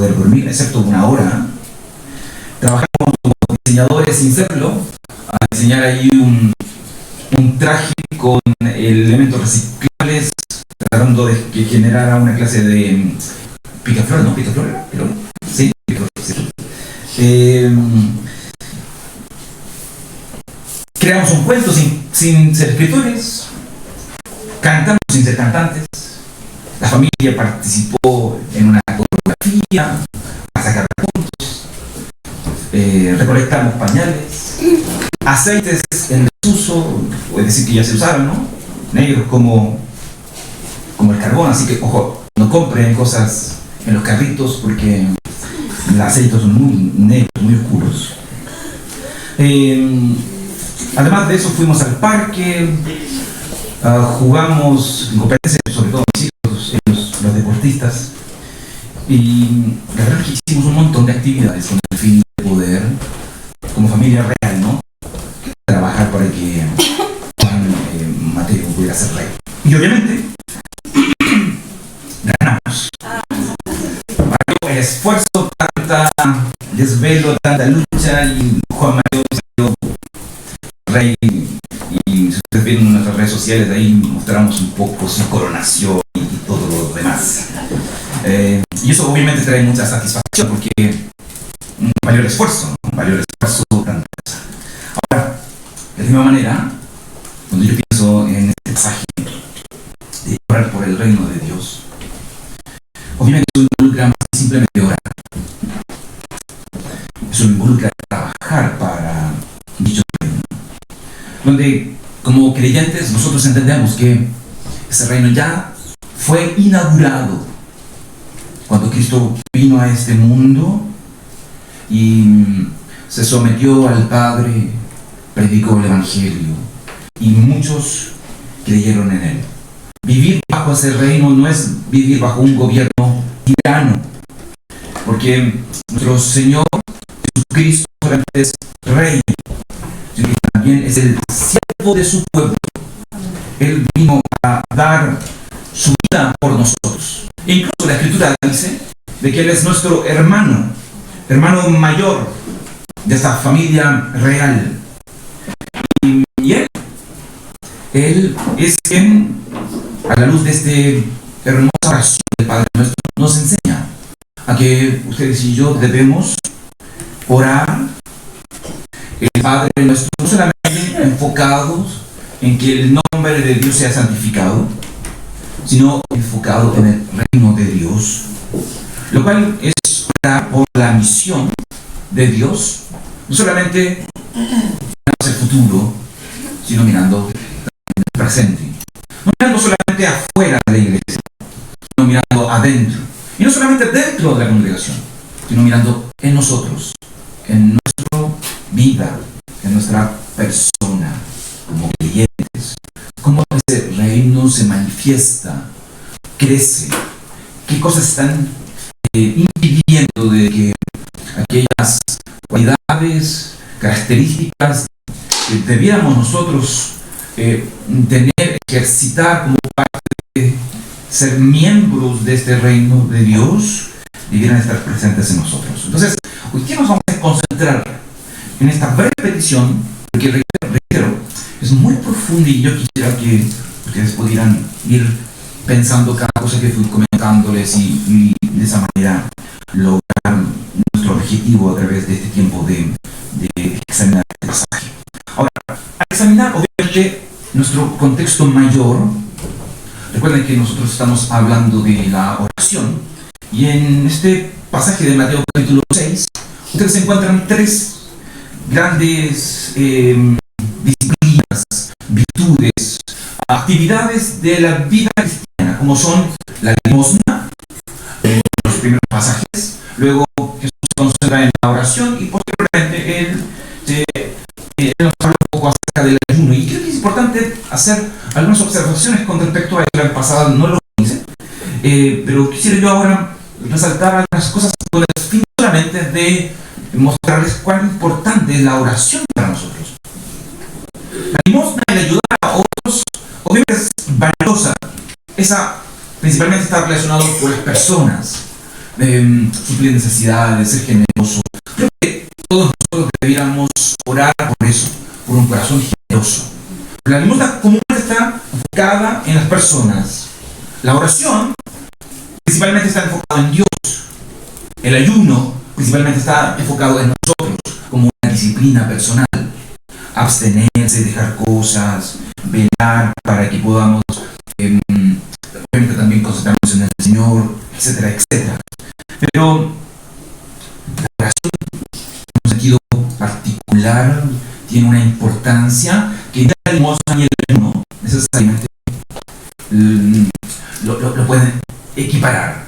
poder dormir, excepto una hora. Trabajamos como diseñadores sin serlo, a diseñar ahí un traje con elementos reciclables, tratando de que generara una clase de picaflor, ¿no? ¿Picaflor? Sí, picaflor, sí. Creamos un cuento sin ser escritores, cantamos sin ser cantantes, la familia participó en una coreografía para sacar puntos, recolectamos pañales, aceites en desuso, es decir que ya se usaron, ¿no? Negros como el carbón, así que ojo, no compren cosas en los carritos porque los aceites son muy negros, muy oscuros. Además de eso fuimos al parque, jugamos en competencias, sobre todo mis hijos, los deportistas, y la verdad es que hicimos un montón de actividades con el fin de poder, como familia real, ¿no?, trabajar para que Juan Mateo pudiera ser rey. Y obviamente ganamos. El esfuerzo, tanta desvelo, tanta lucha, y Juan Mateo salió rey. Y si ustedes ven en nuestras redes sociales, ahí mostramos un poco su coronación y todo lo demás. Y eso obviamente trae mucha satisfacción porque valió el esfuerzo, tanta cosa. Ahora, de la misma manera, cuando yo pienso en este pasaje de orar por el reino de Dios, obviamente eso involucra más que simplemente orar. Eso involucra trabajar para dicho reino, donde como creyentes nosotros entendemos que ese reino ya fue inaugurado cuando Cristo vino a este mundo y se sometió al Padre, predicó el Evangelio y muchos creyeron en él. Vivir bajo ese reino no es vivir bajo un gobierno tirano, porque nuestro Señor Jesucristo solamente es rey, sino que también es el siervo de su pueblo. Él vino a dar su vida por nosotros. E incluso la Escritura dice de que Él es nuestro hermano mayor de esta familia real. Y Él es quien, a la luz de esta hermosa oración del Padre nuestro, nos enseña a que ustedes y yo debemos orar el Padre nuestro, no solamente enfocados en que el nombre de Dios sea santificado, sino enfocado en el reino de Dios, lo cual es orar por la misión de Dios, no solamente hacia el futuro, sino mirando el presente, no mirando solamente afuera de la iglesia, sino mirando adentro, y no solamente dentro de la congregación, sino mirando en nosotros, en nuestra vida, en nuestra persona como creyentes, cómo ese reino se manifiesta, crece, qué cosas están impidiendo de que aquellas cualidades, características que debiéramos nosotros tener, ejercitar como parte de ser miembros de este reino de Dios, debieran estar presentes en nosotros. Entonces, hoy día nos vamos a concentrar en esta breve petición, porque reitero, es muy profunda y yo quisiera que ustedes pudieran ir pensando cada cosa que fui comentándoles y de esa manera lograr nuestro objetivo a través de este tiempo de examinar este pasaje. Ahora, al examinar obviamente nuestro contexto mayor, recuerden que nosotros estamos hablando de la oración, y en este pasaje de Mateo capítulo 6 ustedes encuentran tres grandes disciplinas, virtudes, actividades de la vida cristiana, como son la limosna, en los primeros pasajes, luego Jesús se concentra en la oración y posteriormente Él nos habla un poco acerca del ayuno. Y creo que es importante hacer algunas observaciones con respecto a esto. La pasada no lo hice, pero quisiera yo ahora resaltar algunas cosas con el fin solamente de mostrarles cuán importante es la oración para nosotros. La limosna y el ayudar a otros obviamente es valiosa. Esa principalmente está relacionado con las personas, suplir necesidades, ser generoso. Creo que todos nosotros deberíamos orar por eso, por un corazón generoso. La limosna común está enfocada en las personas. La oración principalmente está enfocada en Dios. El ayuno principalmente está enfocado en nosotros, como una disciplina personal. Abstenerse, dejar cosas, velar para que podamos obviamente también concentrarnos en el Señor, etcétera, etcétera. Pero la oración, en un sentido particular, tiene una importancia que ni la limosna ni el ayuno necesariamente lo pueden equiparar.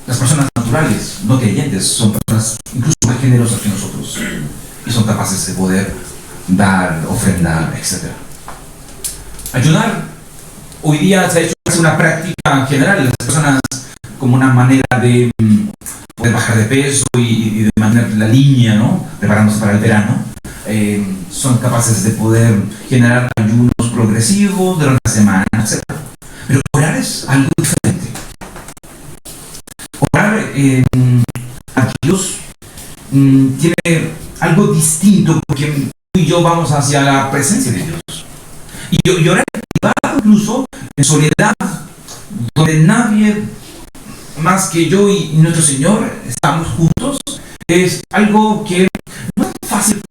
Las personas naturales, no creyentes, son personas incluso más generosas que nosotros y son capaces de poder dar, ofrendar, etc. Ayunar hoy día se ha hecho casi una práctica general. Las personas, como una manera de poder bajar de peso y de mantener la línea, ¿no?, preparándose para el verano, son capaces de poder generar ayunos progresivos durante la semana, etc. Pero orar es algo diferente. Orar a Dios tiene algo distinto, porque tú y yo vamos hacia la presencia de Dios. Y orar en privado, incluso en soledad, donde nadie más que yo y nuestro Señor estamos juntos, es algo que no es fácil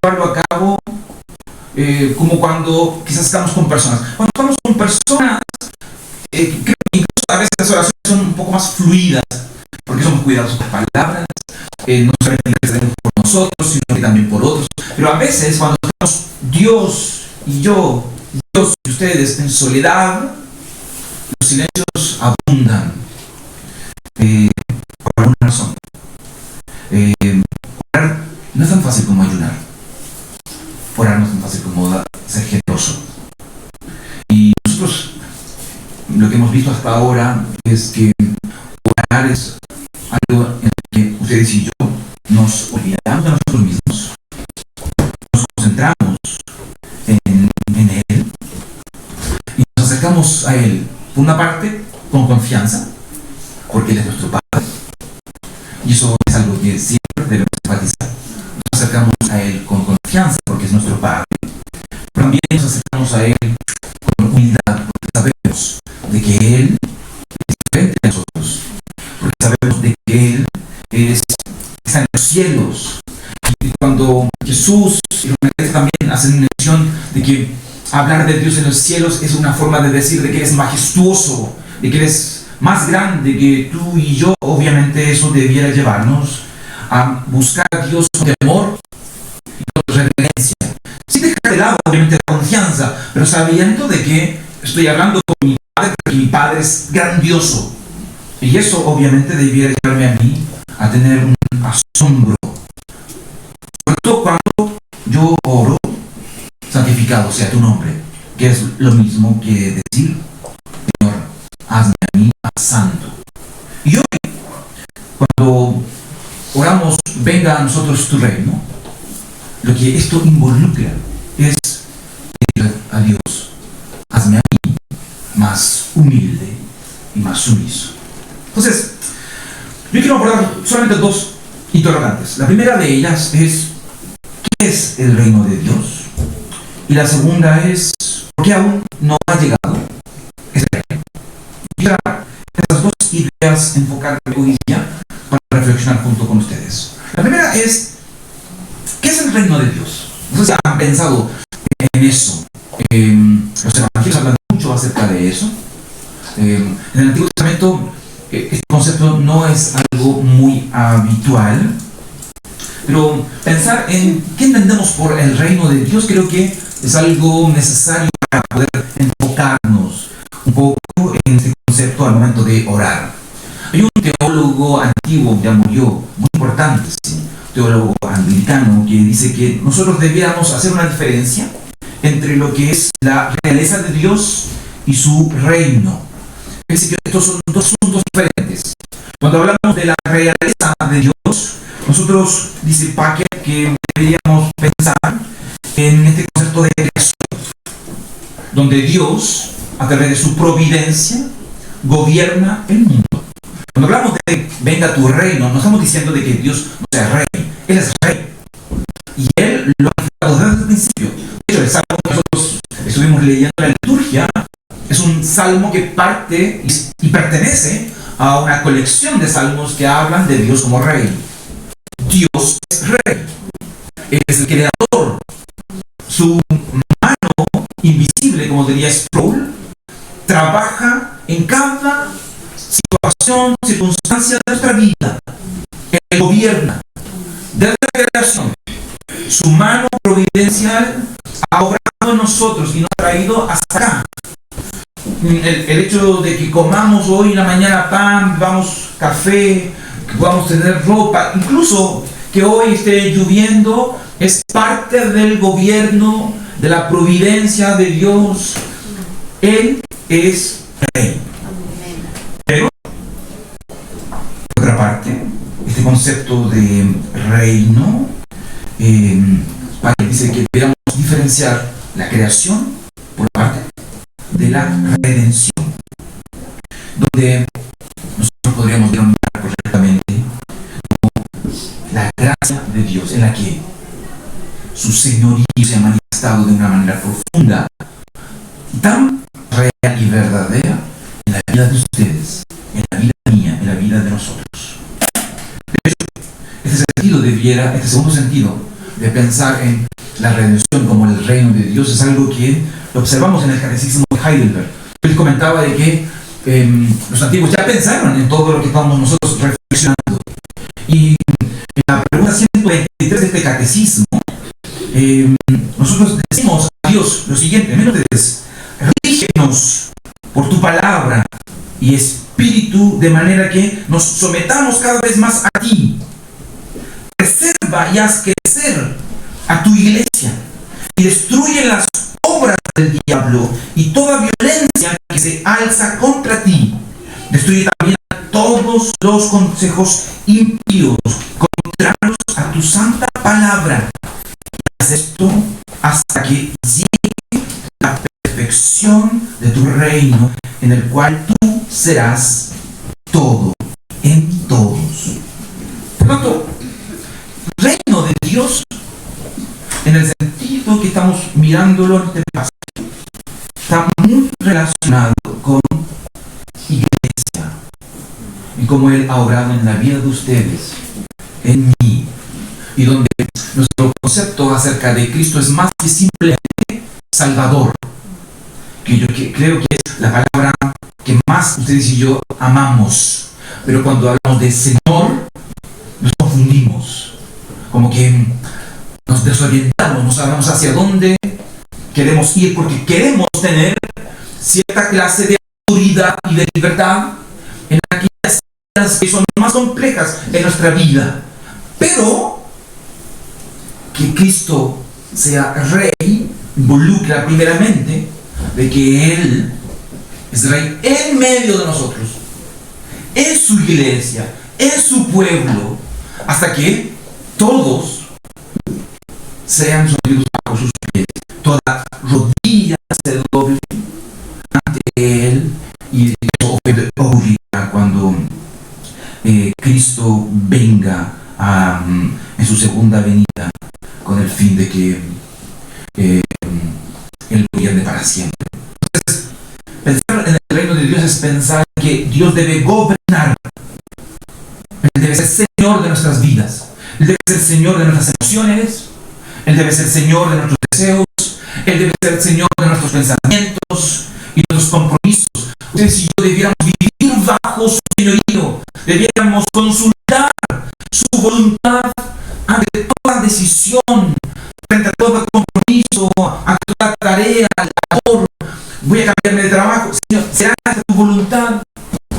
llevarlo a cabo como cuando quizás estamos con personas. Cuando estamos con personas, creo que incluso a veces las oraciones son un poco más fluidas, porque somos cuidadosos con las palabras, no solamente por nosotros, sino que también por otros. Pero a veces cuando estamos Dios y yo, Dios y ustedes en soledad, los silencios abundan por alguna razón. Orar no es tan fácil como ayunar. Orar no es tan fácil como ser generoso. Y nosotros lo que hemos visto hasta ahora es que orar es algo en el que ustedes y yo nos olvidamos de nosotros mismos, nos concentramos en Él y nos acercamos a Él, por una parte, con confianza, porque Él es nuestro Padre, y eso es algo que siempre debemos enfatizar. Nos acercamos a Él con confianza, porque es nuestro Padre, pero también nos acercamos a Él con humildad, porque sabemos de que Él es diferente de nosotros, porque sabemos de que Él está en los cielos. Y cuando Jesús y los maestros también hacen mención de que hablar de Dios en los cielos es una forma de decir de que eres majestuoso, de que eres más grande que tú y yo, obviamente eso debiera llevarnos a buscar a Dios con temor y con reverencia, sin dejar de lado obviamente la confianza, pero sabiendo de que estoy hablando con mi Padre, porque mi Padre es grandioso, y eso obviamente debiera llevarme a mí a tener un asombro, sobre todo cuando yo oro: santificado sea tu nombre, que es lo mismo que decir: Señor, hazme a mí santo. Y hoy, cuando oramos: venga a nosotros tu reino, lo que esto involucra es decir a Dios: hazme a mí más humilde y más sumiso. Entonces, yo quiero abordar solamente dos interrogantes. La primera de ellas es: ¿qué es el reino de Dios? Y la segunda es: ¿por qué aún no ha llegado ese reino? Quisiera estas dos ideas enfocarme hoy día para reflexionar junto con ustedes. La primera es: ¿qué es el reino de Dios? No sé si han pensado en eso. Los evangelios hablan mucho acerca de eso. En el Antiguo Testamento este concepto no es algo muy habitual, pero pensar en qué entendemos por el reino de Dios creo que es algo necesario para poder enfocarnos un poco en este concepto al momento de orar. Hay un teólogo antiguo, ya murió, muy importante, ¿sí?, teólogo anglicano, que dice que nosotros debiéramos hacer una diferencia entre lo que es la realeza de Dios y su reino. Es decir, que estos son dos asuntos diferentes. Cuando hablamos de la realeza de Dios, nosotros, dice Packer, que deberíamos pensar en este concepto de creación, donde Dios, a través de su providencia, gobierna el mundo, Cuando hablamos de venga tu reino, no estamos diciendo de que Dios no sea rey. Él es rey. Y Él lo ha manifestado desde el principio. De hecho, el salmo que nosotros estuvimos leyendo en la liturgia es un salmo que parte y pertenece a una colección de salmos que hablan de Dios como rey. Dios es rey. Él es el creador. Su mano invisible, como diría Sproul, trabaja en cada situación, circunstancia de nuestra vida. Él gobierna desde la creación. Su mano providencial ha obrado en nosotros y nos ha traído hasta acá. El hecho de que comamos hoy en la mañana pan, bebamos café, que podamos tener ropa, incluso que hoy esté lloviendo, es parte del gobierno, de la providencia de Dios. Él es rey. Pero, por otra parte, este concepto de reino, dice que debemos diferenciar la creación por parte de la redención, donde nosotros podríamos denominar correctamente como la gracia de Dios, en la que su señorío se ha manifestado de una manera profunda, tan real y verdadera en la vida de ustedes, en la vida mía, en la vida de nosotros. De hecho, este segundo sentido de pensar en la redención como el reino de Dios es algo que lo observamos en el catecismo de Heidelberg. Él comentaba de que los antiguos ya pensaron en todo lo que estamos nosotros reflexionando. Y en la pregunta 123 de este catecismo, nosotros decimos a Dios lo siguiente: miren ustedes, rígenos por tu palabra y espíritu, de manera que nos sometamos cada vez más a ti. Preserva y haz crecer a tu iglesia y destruye las obras del diablo y toda violencia que se alza contra ti. Destruye también a todos los consejos impíos contrarios a tu santa palabra. Y haz esto hasta que llegue la perfección de tu reino, en el cual tú serás todo en todos. Por lo tanto, reino de Dios, en el sentido que estamos mirándolo en este pasaje, está muy relacionado con iglesia y cómo Él ha obrado en la vida de ustedes, en mí, y donde nuestro concepto acerca de Cristo es más que simplemente Salvador, que yo creo que es la palabra que más ustedes y yo amamos, pero cuando hablamos de Señor nos confundimos, como que nos desorientamos, no sabemos hacia dónde queremos ir, porque queremos tener cierta clase de autoridad y de libertad en aquellas áreas que son más complejas en nuestra vida. Pero que Cristo sea rey involucra primeramente de que Él es rey en medio de nosotros, en su iglesia, en su pueblo, hasta que todos sean sometidos bajo sus pies, toda rodilla se doble ante Él, y eso ocurrirá cuando Cristo venga en su segunda venida, con el fin de que Él gobierne para siempre. Entonces, pensar en el reino de Dios es pensar que Dios debe gobernar. Él debe ser Señor de nuestras vidas. Él debe ser Señor de nuestras emociones. Él debe ser Señor de nuestros deseos. Él debe ser Señor de nuestros pensamientos y de nuestros compromisos. Ustedes y yo debiéramos vivir bajo su señorío. Debiéramos consultar su voluntad ante toda decisión, frente a todo compromiso, ante toda tarea, labor. Voy a cambiarme de trabajo. Señor, ¿será esta tu voluntad?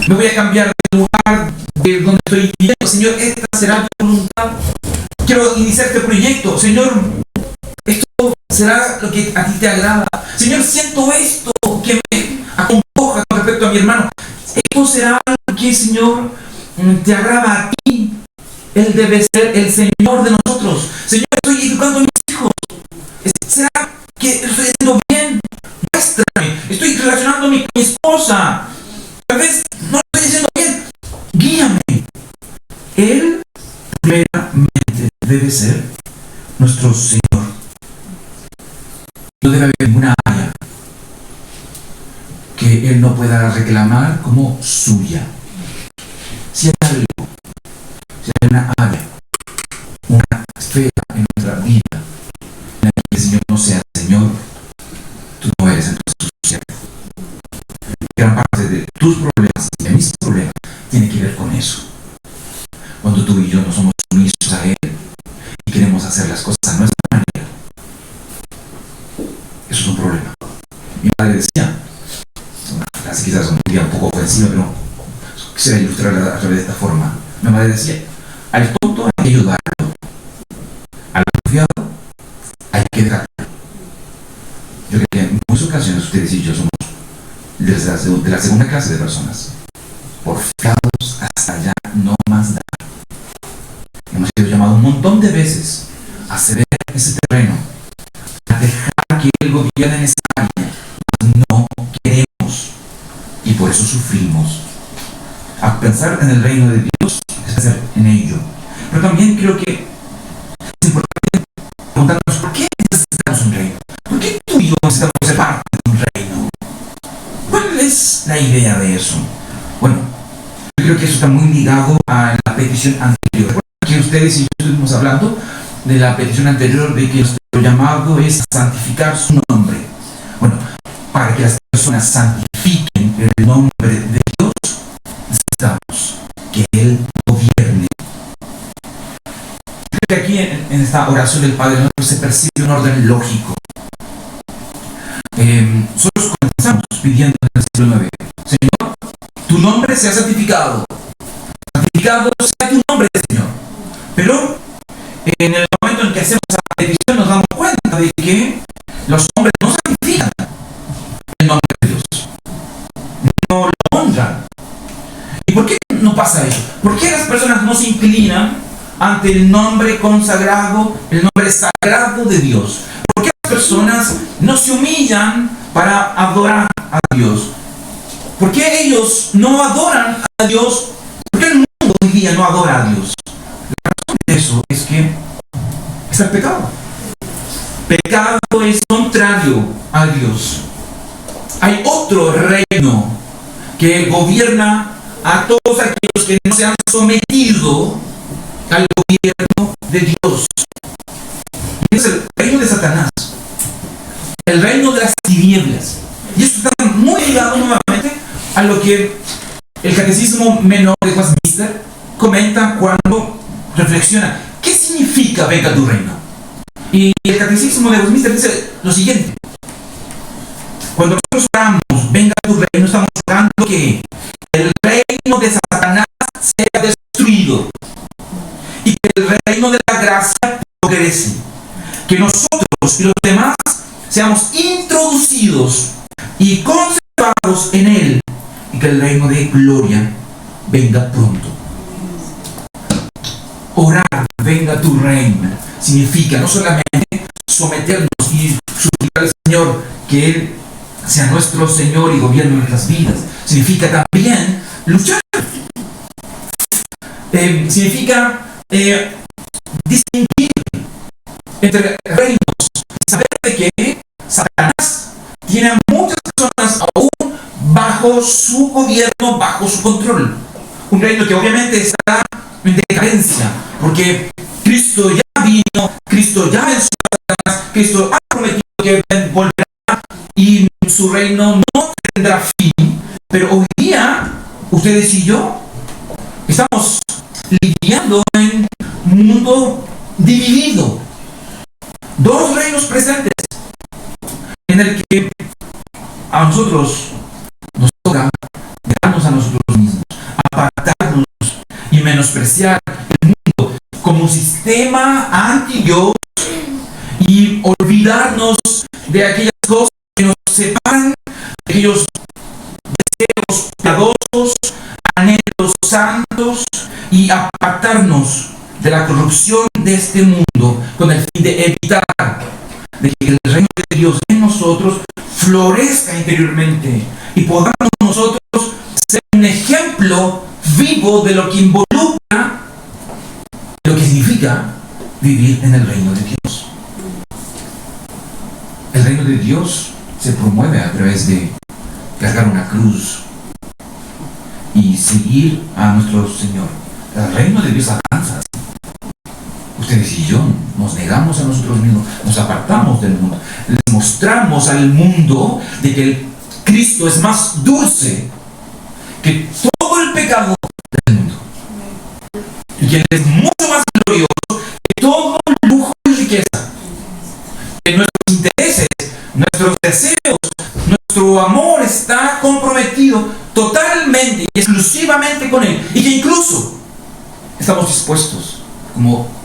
Me voy a cambiar de lugar de donde estoy viviendo. Señor, ¿esta será tu voluntad? Quiero iniciar este proyecto. Señor, ¿esto será lo que a ti te agrada? Señor, siento esto que me acongoja con respecto a mi hermano. ¿Esto será lo que, Señor, te agrada a ti? Él debe ser el Señor de nosotros. Señor, estoy educando a mis hijos. ¿Será que estoy haciendo bien? Muéstrame. Estoy relacionándome con mi esposa. Tal vez no lo estoy haciendo bien. Guía Él primeramente debe ser nuestro Señor. No debe haber ninguna área que Él no pueda reclamar como suya. Si hay algo, si hay una área, una esfera en nuestra vida en la que el Señor no sea Señor, tú no eres entonces su siervo. Gran parte de tus problemas y de mis problemas tiene que ver con eso. Cuando tú y yo no somos sumisos a Él y queremos hacer las cosas a nuestra manera, eso es un problema. Mi madre decía, una frase quizás un poco ofensiva, pero quisiera ilustrarla a través de esta forma. Mi madre decía, al tonto hay que ayudarlo, al confiado hay que dejarlo. Yo creo que en muchas ocasiones ustedes y yo somos de la segunda clase de personas, porfiados hasta ya no más dar. Hemos sido llamados un montón de veces a ceder ese terreno, a dejar que Él gobierne en esa área. No queremos y por eso sufrimos. A pensar en el reino de Dios es pensar en ello. Pero también creo que es importante preguntarnos ¿por qué necesitamos un reino? ¿Por qué tú y yo necesitamos ser parte de un reino? ¿Cuál es la idea de eso? Bueno, yo creo que eso está muy ligado a la petición anterior. Que ustedes y yo estuvimos hablando de la petición anterior de que nuestro llamado es santificar su nombre. Bueno, para que las personas santifiquen el nombre de Dios, necesitamos que Él gobierne. Creo que aquí en esta oración del Padre Nuestro se percibe un orden lógico. Nosotros comenzamos pidiendo en el siglo 9, Señor, tu nombre sea santificado. Santificado sea tu nombre, Señor. Pero en el momento en que hacemos esa petición nos damos cuenta de que los hombres no santifican el nombre de Dios, no lo honran. ¿Y por qué no pasa eso? ¿Por qué las personas no se inclinan ante el nombre consagrado, el nombre sagrado de Dios? ¿Por qué las personas no se humillan para adorar a Dios? ¿Por qué ellos no adoran a Dios? ¿Por qué el mundo hoy día no adora a Dios? La razón de eso es que es el pecado. Pecado es contrario a Dios. Hay otro reino que gobierna a todos aquellos que no se han sometido al gobierno de Dios. Y es el reino de Satanás, el reino de las tinieblas. Y esto está muy ligado nuevamente a lo que el Catecismo Menor de Westminster comenta cuando reflexiona ¿qué significa venga tu reino? Y el Catecismo de Westminster dice lo siguiente: cuando nosotros oramos venga tu reino, estamos orando que el reino de Satanás sea destruido y que el reino de la gracia progrese, que nosotros y los demás seamos introducidos y conservados en él y que el reino de gloria venga pronto. Orar, venga tu reino, significa no solamente someternos y suplicar al Señor que Él sea nuestro Señor y gobierne nuestras vidas, significa también luchar, significa distinguir entre reinos, saber de que Satanás tiene a muchas personas aún bajo su gobierno, bajo su control. Un reino que obviamente está en decadencia, porque Cristo ya vino, Cristo ya venció a Satanás, Cristo ha prometido que volverá y su reino no tendrá fin. Pero hoy día, ustedes y yo estamos lidiando en un mundo dividido. Dos reinos presentes, en el que a nosotros nos toca dejarnos a nosotros mismos, apartarnos y menospreciar el mundo como un sistema anti-Dios y olvidarnos de aquellas cosas que nos separan, de aquellos deseos piadosos, anhelos santos, y apartarnos de la corrupción de este mundo con el fin de evitar de que el reino de Dios en nosotros florezca interiormente y podamos nosotros ser un ejemplo vivo de lo que involucra día vivir en el reino de Dios. El reino de Dios se promueve a través de cargar una cruz y seguir a nuestro Señor. El reino de Dios avanza. Ustedes y yo nos negamos a nosotros mismos, nos apartamos del mundo, les mostramos al mundo de que el Cristo es más dulce que todo el pecado del mundo, y que Él es mucho más glorioso que todo lujo y riqueza, que nuestros intereses, nuestros deseos, nuestro amor está comprometido totalmente y exclusivamente con Él, y que incluso estamos dispuestos como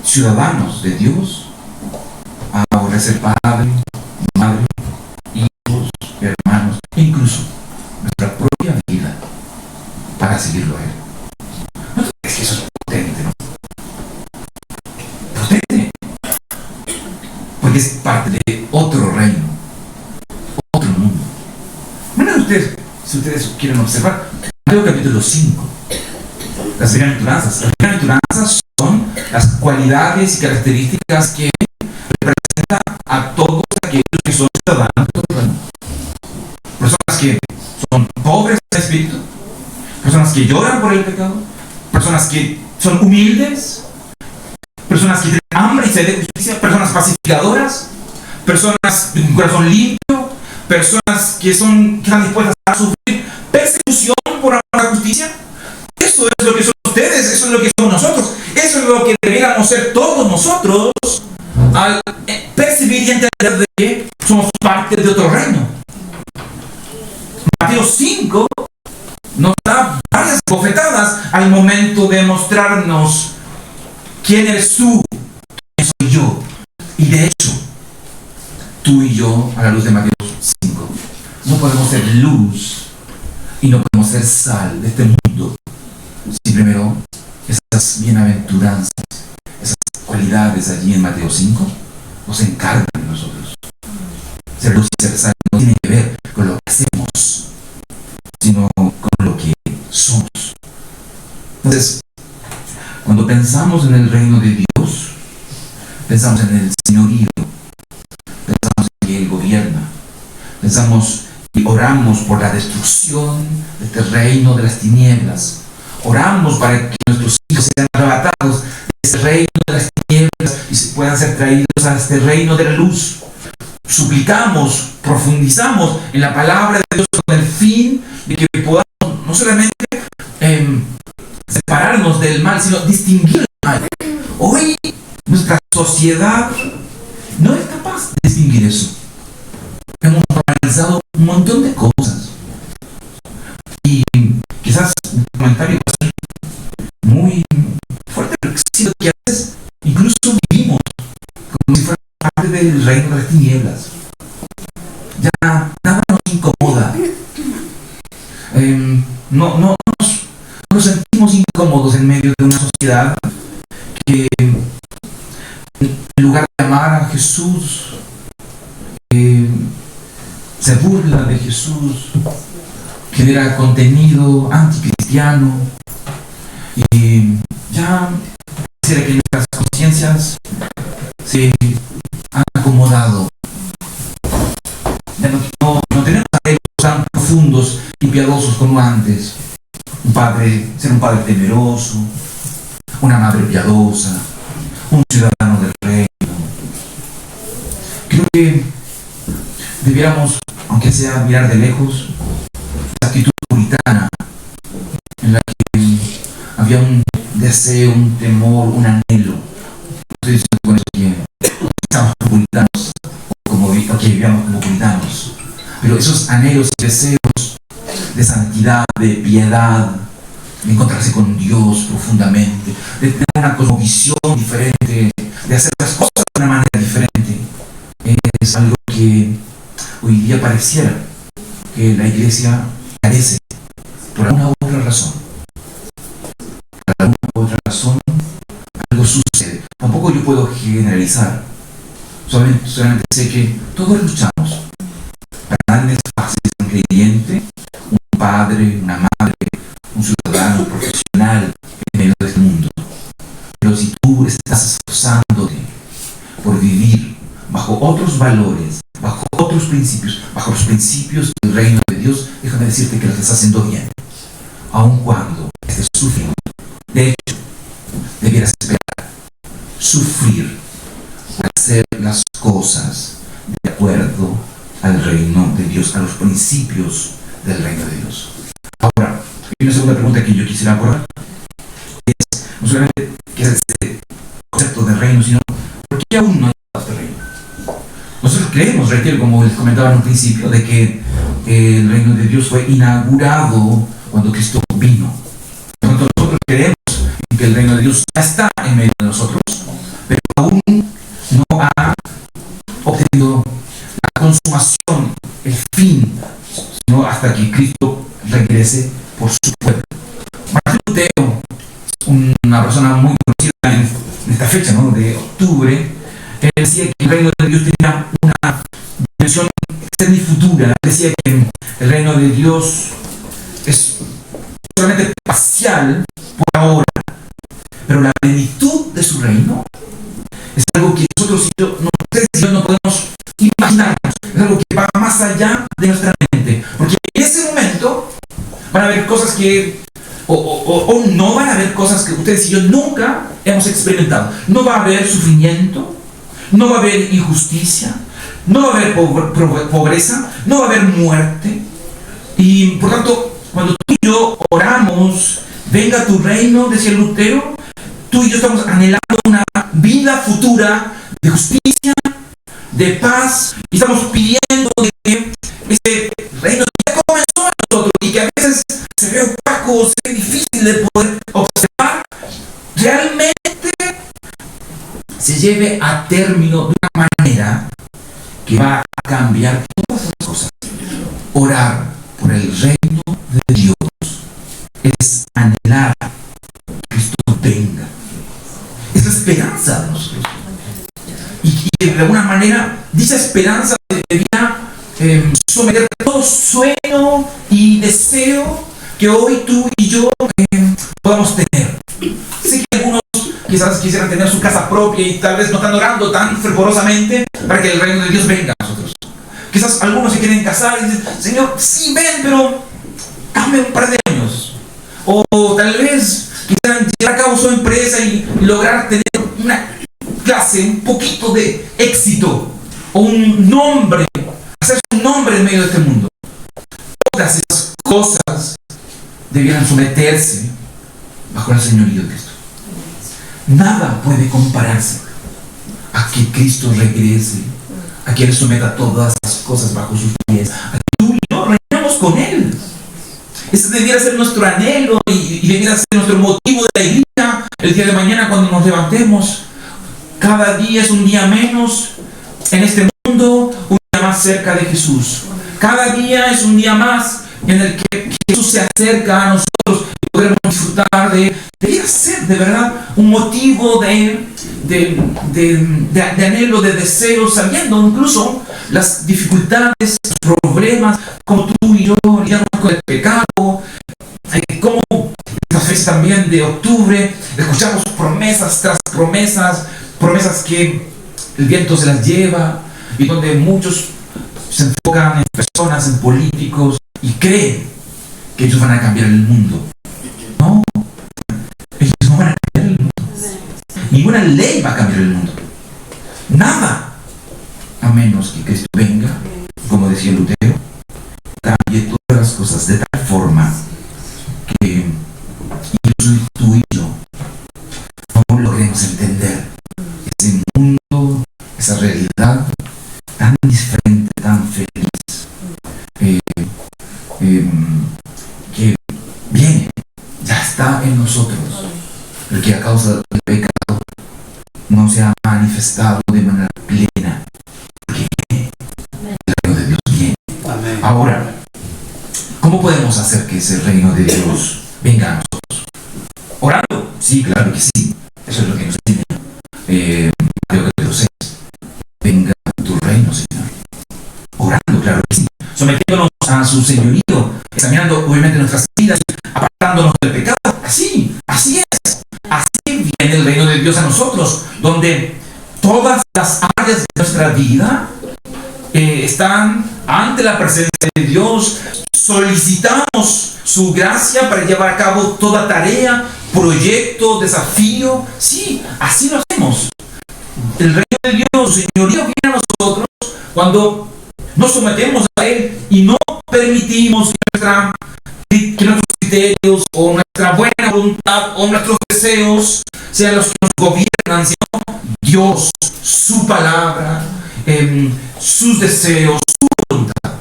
ciudadanos de Dios a aborrecer padre, madre, hijos, hermanos, incluso nuestra propia vida para seguirlo a Él. ¿No crees que eso es potente, no? Potente, porque es parte de otro reino, otro mundo. Miren ustedes, si ustedes quieren observar, Mateo capítulo 5, las bienaventuranzas. Las bienaventuranzas son las cualidades y características que representan a todos aquellos que son ciudadanos del reino. Personas que son pobres de espíritu, personas que lloran por el pecado, personas que son humildes, personas que tienen hambre y sed de justicia, personas pacificadoras, personas con un corazón limpio, personas que están dispuestas a sufrir persecución por amor a la justicia. Eso es lo que son ustedes, eso es lo que somos nosotros, eso es lo que deberíamos ser todos nosotros al percibir y entender de que somos parte de otro reino. Mateo 5 nos da varias bofetadas al momento de mostrarnos quién eres tú, quién soy yo. Y de hecho, tú y yo, a la luz de Mateo 5, no podemos ser luz y no podemos ser sal de este mundo si primero esas bienaventuranzas, esas cualidades allí en Mateo 5 nos encargan de nosotros. Ser luz y ser sal no tiene que ver con lo que hacemos, sino con lo que somos. Entonces, cuando pensamos en el reino de Dios, pensamos en el señorío, pensamos en que Él gobierna, pensamos y oramos por la destrucción de este reino de las tinieblas. Oramos para que nuestros hijos sean arrebatados de este reino de las tinieblas y se puedan ser traídos a este reino de la luz. Suplicamos, profundizamos en la palabra de Dios con el fin de que podamos no solamente separarnos del mal, sino distinguir el mal. Hoy nuestra sociedad no es capaz de distinguir eso. Hemos normalizado un montón de cosas. Y quizás un comentario muy fuerte, pero siento que a veces incluso vivimos como si fuera parte del reino de las tinieblas. Ya nada nos incomoda. No nos sentimos incómodos en medio de una sociedad que, en lugar de amar a Jesús, se burla de Jesús, genera contenido anticristiano, y ya pareciera que nuestras conciencias se han acomodado. Ya no tenemos arreglos tan profundos y piadosos como antes. Ser un padre temeroso, una madre piadosa, un ciudadano del reino. Creo que debiéramos, aunque sea mirar de lejos, la actitud puritana en la que había un deseo, un temor, un anhelo. No estoy diciendo con eso que estamos puritanos o que vivíamos como puritanos, pero esos anhelos y deseos de santidad, de piedad, de encontrarse con Dios profundamente, de tener una cosmovisión diferente, de hacer las cosas de una manera diferente, es algo que hoy día pareciera que la iglesia carece por alguna u otra razón. Por alguna u otra razón algo sucede. Tampoco yo puedo generalizar. Solamente sé que todos luchamos. Para nadie es fácil ser un creyente, un padre, una madre, un ciudadano profesional en medio de este mundo. Pero si tú estás bajo otros valores, bajo otros principios, bajo los principios del reino de Dios, déjame decirte que lo estás haciendo bien, aun cuando estés sufriendo. De hecho, debieras esperar sufrir para hacer las cosas de acuerdo al reino de Dios, a los principios del reino de Dios. Ahora, hay una segunda pregunta que yo quisiera abordar. Es no solamente qué es este concepto de reino, sino ¿por qué aún no hay este reino? Nosotros creemos, reitero, como les comentaba en un principio, de que el reino de Dios fue inaugurado cuando Cristo vino. Por lo tanto, nosotros creemos que el reino de Dios ya está en medio de nosotros, pero aún no ha obtenido la consumación, el fin, sino hasta que Cristo regrese por su pueblo. Martín Lutero, una persona muy conocida en esta fecha, ¿no?, de octubre, él decía que el reino de Dios tenía una dimensión externa y futura. Él decía que el reino de Dios es solamente parcial por ahora, pero la plenitud de su reino es algo que nosotros ustedes y yo no podemos imaginarnos. Es algo que va más allá de nuestra mente, porque en ese momento van a haber cosas que o no van a haber cosas que ustedes y yo nunca hemos experimentado. No va a haber sufrimiento, no va a haber injusticia, no va a haber pobreza, no va a haber muerte. Y por tanto, cuando tú y yo oramos, venga tu reino, decía Lutero, tú y yo estamos anhelando una vida futura de justicia, de paz, y estamos pidiendo que ese reino ya comenzó a nosotros y que a veces se ve opaco, se ve difícil de poder observar, realmente se lleve a término de una manera que va a cambiar todas las cosas. Orar por el reino de Dios es anhelar que Cristo venga. Es la esperanza de nosotros. Y de alguna manera, dicha esperanza debería someter todo sueño y deseo que hoy tú y yo podamos tener. Sé que algunos quizás quisieran tener su casa propia y tal vez no están orando tan fervorosamente para que el reino de Dios venga a nosotros. Quizás algunos se quieren casar y dicen, Señor, sí, ven, pero dame un par de años. O tal vez quisieran llevar a cabo su empresa y lograr tener una clase, un poquito de éxito o un nombre, hacerse un nombre en medio de este mundo. Todas esas cosas debieran someterse bajo el señorío de Cristo. Nada puede compararse a que Cristo regrese, a que Él someta todas las cosas bajo sus pies, a que tú y yo reinemos con Él. Ese debiera ser nuestro anhelo y debiera ser nuestro motivo de alegría el día de mañana cuando nos levantemos. Cada día es un día menos en este mundo, un día más cerca de Jesús. Cada día es un día más en el que Jesús se acerca a nosotros y podremos disfrutar de Él. Debería ser de verdad un motivo de anhelo, de deseo, sabiendo incluso las dificultades, los problemas, como tú y yo lidiamos con el pecado, como estas fechas también de octubre escuchamos promesas tras promesas, promesas que el viento se las lleva y donde muchos se enfocan en personas, en políticos y creen que ellos van a cambiar el mundo. No, ellos no van a cambiar el mundo. Ninguna ley va a cambiar el mundo. Nada, a menos que Cristo venga, como decía Lutero, cambie todas las cosas de tal forma que incluso tú y yo no logremos entender ese mundo, esa realidad tan diferente, tan feliz, que viene, ya está en nosotros, pero que a causa del pecado no se ha manifestado de manera plena, porque viene, el reino de Dios viene. Amén. Ahora, ¿cómo podemos hacer que ese reino de Dios venga a nosotros? ¿Orando? Sí, claro que sí. Eso es lo que nos enseña Mateo capítulo 6. Venga tu reino, Señor. Orando, claro que sí. Sometiéndonos a su señorío, examinando obviamente nuestras vidas, apartándonos del pecado. Así es. Así viene el reino de Dios a nosotros, donde todas las áreas de nuestra vida están ante la presencia de Dios. Solicitamos su gracia para llevar a cabo toda tarea, proyecto, desafío. Sí, así lo hacemos. El reino de Dios, su señoría viene a nosotros cuando nos sometemos a Él y no permitimos que nuestros criterios o nuestra buena voluntad o nuestros deseos sean los que nos gobiernan, sino Dios, su palabra, sus deseos, su voluntad.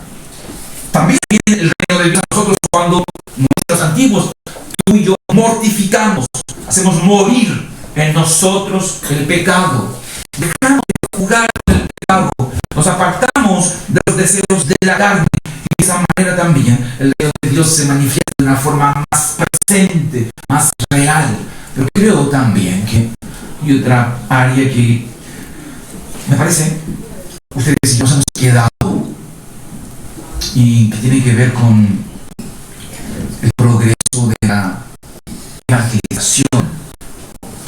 También viene el reino de Dios a nosotros cuando nuestros antiguos, tú y yo, mortificamos, hacemos morir en nosotros el pecado. Dejamos de jugar con el pecado, nos apartamos de los deseos de la carne, y de esa manera también el reino de Dios se manifiesta de una forma más presente, más real. Pero creo también que hay otra área que me parece ustedes y yo nos hemos quedado y que tiene que ver con el progreso de la evangelización,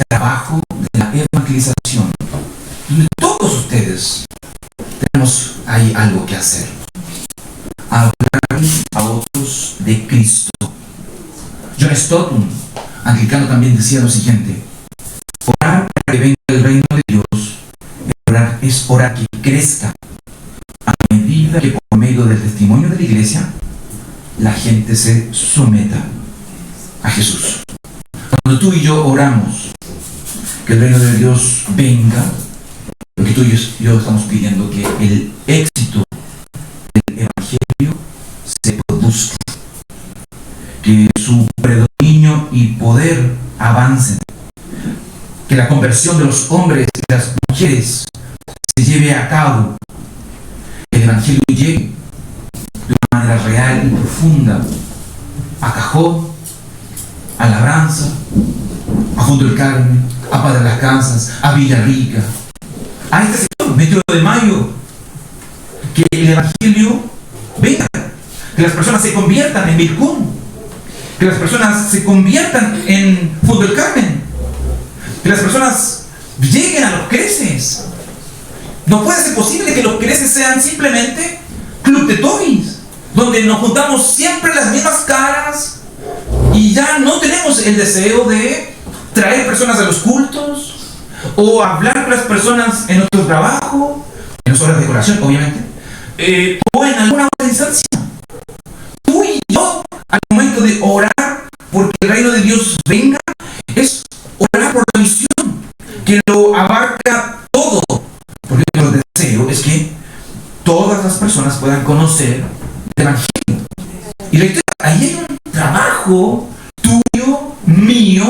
trabajo de la evangelización, donde todos ustedes tenemos ahí algo que hacer: hablar a otros de Cristo. John Stott, un anglicano, también decía lo siguiente: orar para que venga el reino de Dios es orar que crezca a medida que por medio del testimonio de la iglesia la gente se someta a Jesús. Cuando tú y yo oramos que el reino de Dios venga, lo que tú y yo estamos pidiendo que el éxito del evangelio se produzca, que su predominio y poder avancen, que la conversión de los hombres y las mujeres se lleve a cabo, que el evangelio llegue de una manera real y profunda a Cajón, a Labranza, a Fondo del Carmen, a Padre Las Casas, a Villarrica, a este sector, Metro de Mayo. Que el evangelio venga, que las personas se conviertan en Vilcún, que las personas se conviertan en Fondo del Carmen, que las personas lleguen a los creces. No puede ser posible que los creces sean simplemente club de toys, donde nos juntamos siempre las mismas caras y ya no tenemos el deseo de traer personas a los cultos o hablar con las personas en nuestro trabajo, en las horas de oración, obviamente, o en alguna otra instancia. Tú y yo, al momento de orar porque el reino de Dios venga, es orar por la misión que lo abarca todo, porque el deseo es que todas las personas puedan conocer el evangelio. Y reitero, ahí hay un trabajo tuyo, mío,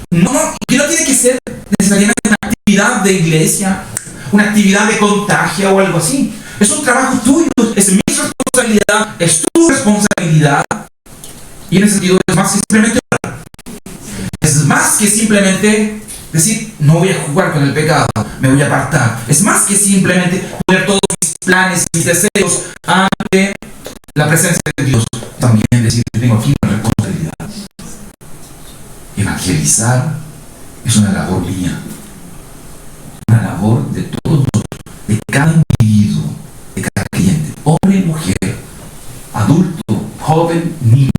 que no tiene que ser necesariamente una actividad de iglesia, una actividad de contagio o algo así. Es un trabajo tuyo, es mi responsabilidad, es tu responsabilidad. Y en ese sentido es más que simplemente orar. Es más que simplemente decir, no voy a jugar con el pecado, me voy a apartar. Es más que simplemente poner todos mis planes, mis deseos ante la presencia de Dios. También decir que tengo aquí una responsabilidad. Evangelizar es una labor mía, una labor de todos nosotros, de cada individuo, de cada cliente, hombre, mujer, adulto, joven, niño.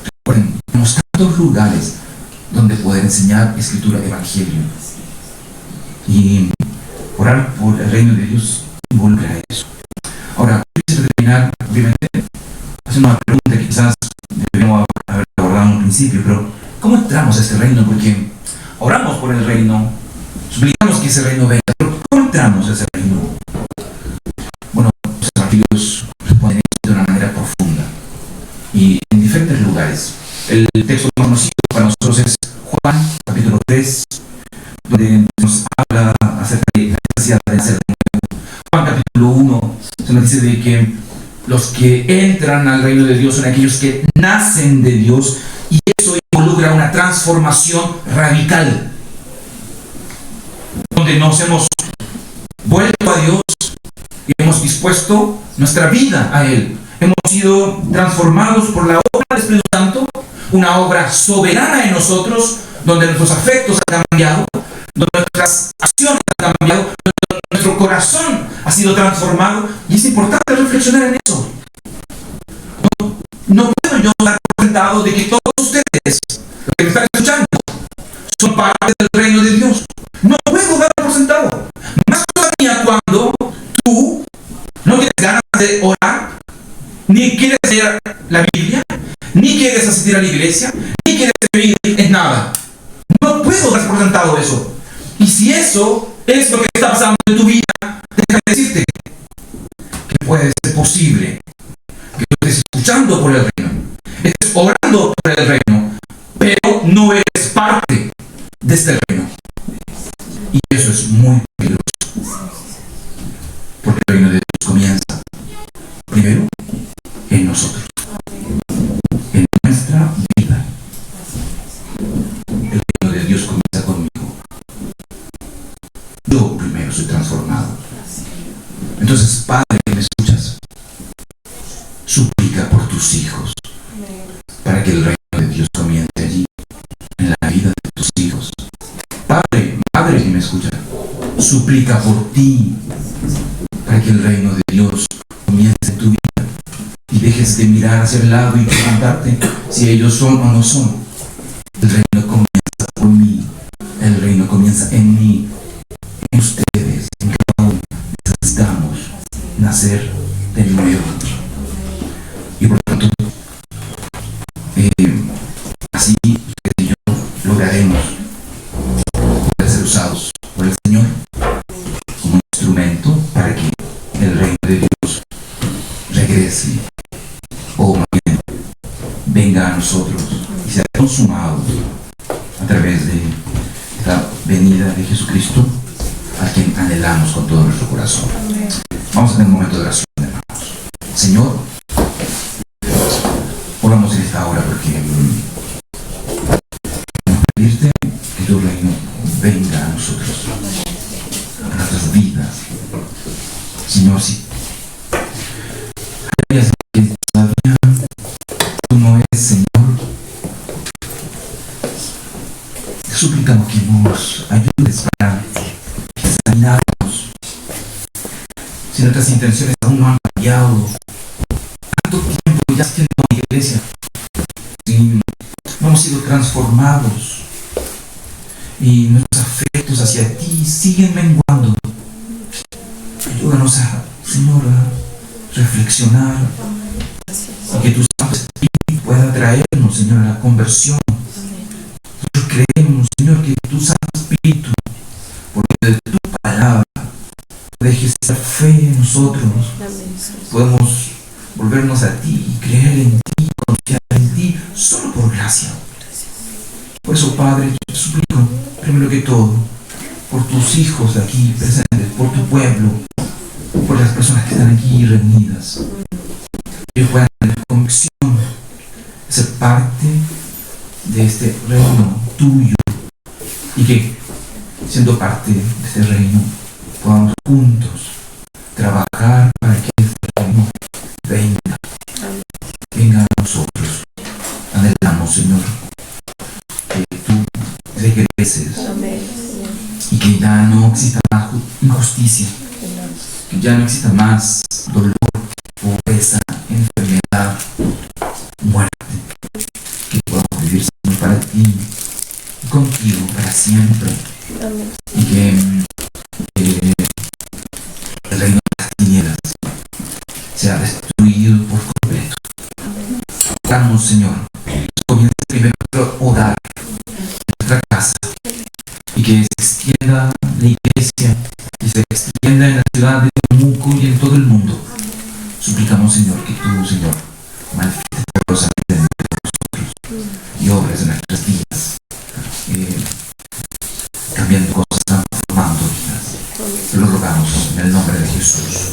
Recuerden, tenemos tantos lugares donde poder enseñar escritura, evangelio, y orar por el reino de Dios involucra eso. Ahora, quisiera terminar, obviamente, haciendo una pregunta que quizás debemos haber abordado en un principio, pero ¿cómo entramos a este reino? Porque oramos por el reino, suplicamos que ese reino venga, pero ¿cómo entramos a ese reino? Bueno, los evangelios responden de una manera profunda y en diferentes lugares. El texto conocido para nosotros es Juan, capítulo 3, donde nos habla acerca de la necesidad de nacer de nuevo. Juan, capítulo 1, se nos dice de que los que entran al reino de Dios son aquellos que nacen de Dios, y eso involucra una transformación radical, donde nos hemos vuelto a Dios y hemos dispuesto nuestra vida a Él. Hemos sido transformados por la obra del Espíritu Santo, una obra soberana en nosotros, donde nuestros afectos han cambiado, nuestras acciones han cambiado, nuestro corazón ha sido transformado, y es importante reflexionar en eso. No puedo yo dar por sentado de que todos ustedes, los que me están escuchando, son parte del reino de Dios. No puedo dar por sentado. Más todavía cuando tú no tienes ganas de orar, ni quieres leer la Biblia, ni quieres asistir a la iglesia, ni quieres vivir en nada. No puedo dar por sentado eso. Y si eso es lo que está pasando en tu vida, déjame decirte que puede ser posible que tú estés escuchando por el reino, estés orando por el reino, pero no eres parte de este reino. Y eso es muy peligroso, porque el reino de Dios comienza primero en nosotros, en nuestra vida. El reino de Dios comienza conmigo. Yo primero soy transformado. Entonces, Padre, que me escuchas, suplica por tus hijos, para que el reino de Dios comience allí, en la vida de tus hijos. Padre, Madre que me escucha, suplica por ti, para que el reino de Dios comience en tu vida, y dejes de mirar hacia el lado y preguntarte si ellos son o no son. El reino comienza por mí, el reino comienza en mí, en ustedes, en cada uno. Necesitamos nacer de nuevo. Y por tanto, así ustedes y yo lograremos poder ser usados por el Señor como instrumento para que el reino de Dios regrese, o más bien venga a nosotros y sea consumado a través de esta venida de Jesucristo, a quien anhelamos con todo nuestro corazón. Vamos a tener un momento de oración, hermanos. Señor, oramos en esta hora porque queremos pedirte que tu reino venga a nosotros, a nuestras vidas. Señor, si hay áreas que todavía tú no eres Señor, te suplicamos que nos ayudes para examinarnos si nuestras intenciones aún no han cambiado. Tanto tiempo ya siendo la iglesia, si no hemos sido transformados y nuestros afectos hacia ti siguen menguando. Ayúdanos a, Señor, a reflexionar y que tu Santo Espíritu pueda traernos, Señor, a la conversión. Nosotros creemos, Señor, que tu Santo Espíritu, por medio de tu palabra, puede ejercer fe en nosotros. Podemos volvernos a ti y creer en ti, confiar en ti, solo por gracia. Por eso, Padre, yo te suplico, primero que todo, por tus hijos de aquí presentes, por tu pueblo, por las personas que están aquí reunidas, que ellos puedan tener convicción de ser parte de este reino tuyo, y que, siendo parte de este reino, podamos juntos trabajar para que este reino venga a nosotros. Anhelamos, Señor, que tú regreses y que ya no exista más injusticia, que ya no exista más dolor, pobreza, enfermedad, muerte, que podamos vivir, Señor, para ti y contigo para siempre. Y que el reino de las tinieblas sea destruido por completo. Oramos, Señor, comienza primero a orar en nuestra casa, y que se extienda la iglesia y se extienda en la ciudad de Temuco y en todo el mundo. Suplicamos, Señor, que tú, Señor, manifiestes poderosamente entre nosotros y obres en nuestras vidas, cambiando cosas, transformando vidas. Te lo rogamos en el nombre de Jesús.